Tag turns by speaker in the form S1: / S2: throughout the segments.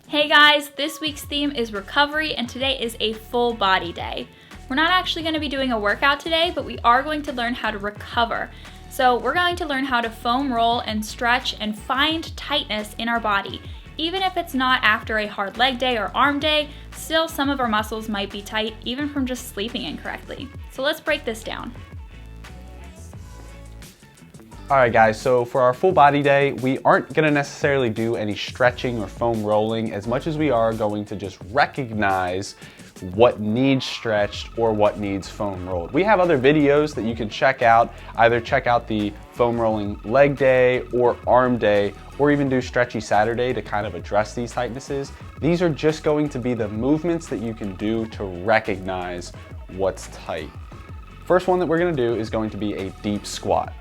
S1: Hey guys, this week's theme is recovery and today is a full body day. We're not actually going to be doing a workout today, but we are going to learn how to recover. So we're going to learn how to foam roll and stretch and find tightness in our body. Even if it's not after a hard leg day or arm day, still some of our muscles might be tight even from just sleeping incorrectly. So let's break this down.
S2: All right guys, so for our full body day, we aren't gonna necessarily do any stretching or foam rolling as much as we are going to just recognize what needs stretched or what needs foam rolled. We have other videos that you can check out, either check out the foam rolling leg day or arm day, or even do stretchy Saturday to kind of address these tightnesses. These are just going to be the movements that you can do to recognize what's tight. First one that we're gonna do is going to be a deep squat.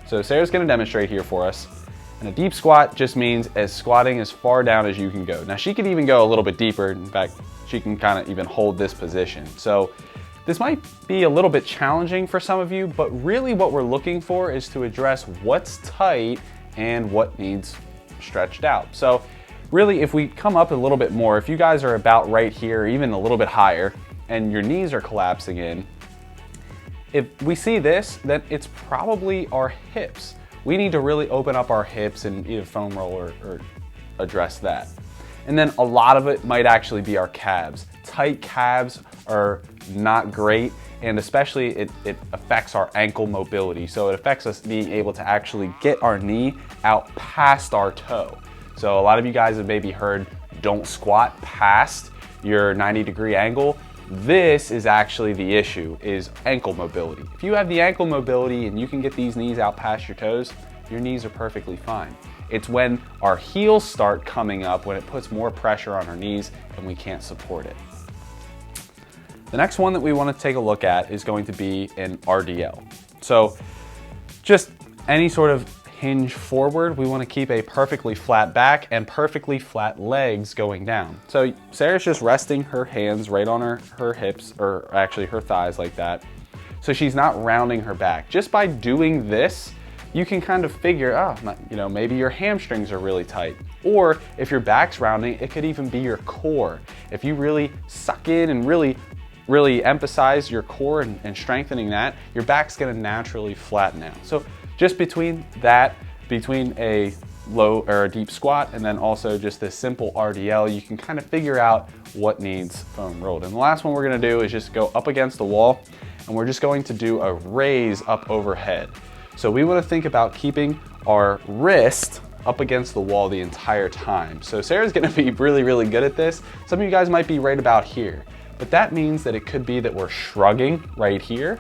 S2: So Sarah's gonna demonstrate here for us. And a deep squat just means squatting as far down as you can go. Now she could even go a little bit deeper. In fact, she can kind of even hold this position. So this might be a little bit challenging for some of you, but really what we're looking for is to address what's tight and what needs stretched out. So really, if we come up a little bit more, if you guys are about right here, even a little bit higher, and your knees are collapsing in, if we see this, then it's probably our hips. We need to really open up our hips and either foam roll or address that. And then a lot of it might actually be our calves. Tight calves are not great, and especially it affects our ankle mobility. So it affects us being able to actually get our knee out past our toe. So a lot of you guys have maybe heard, don't squat past your 90-degree angle. This is actually the issue, is ankle mobility. If you have the ankle mobility and you can get these knees out past your toes, your knees are perfectly fine. It's when our heels start coming up, when it puts more pressure on our knees and we can't support it. The next one that we want to take a look at is going to be an RDL. So just any sort of hinge forward, we want to keep a perfectly flat back and perfectly flat legs going down. So Sarah's just resting her hands right on her hips, or actually her thighs like that. So she's not rounding her back. Just by doing this, you can kind of figure, maybe your hamstrings are really tight. Or if your back's rounding, it could even be your core. If you really suck in and really emphasize your core and strengthening that, your back's gonna naturally flatten out. So just between a low or a deep squat and then also just this simple RDL, you can kind of figure out what needs foam rolled. And the last one we're gonna do is just go up against the wall, and we're just going to do a raise up overhead. So we wanna think about keeping our wrist up against the wall the entire time. So Sarah's gonna be really, really good at this. Some of you guys might be right about here, but that means that it could be that we're shrugging right here,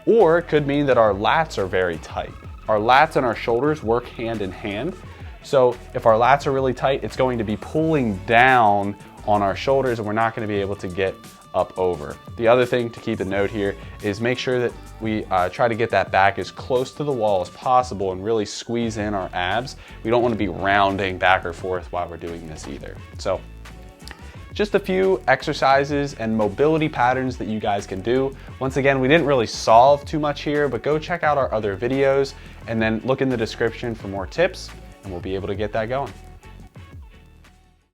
S2: or it could mean that our lats are very tight. Our lats and our shoulders work hand in hand. So if our lats are really tight, it's going to be pulling down on our shoulders and we're not going to be able to get up over. The other thing to keep a note here is make sure that we try to get that back as close to the wall as possible and really squeeze in our abs. We don't want to be rounding back or forth while we're doing this either. So just a few exercises and mobility patterns that you guys can do. Once again, we didn't really solve too much here, but go check out our other videos and then look in the description for more tips and we'll be able to get that going.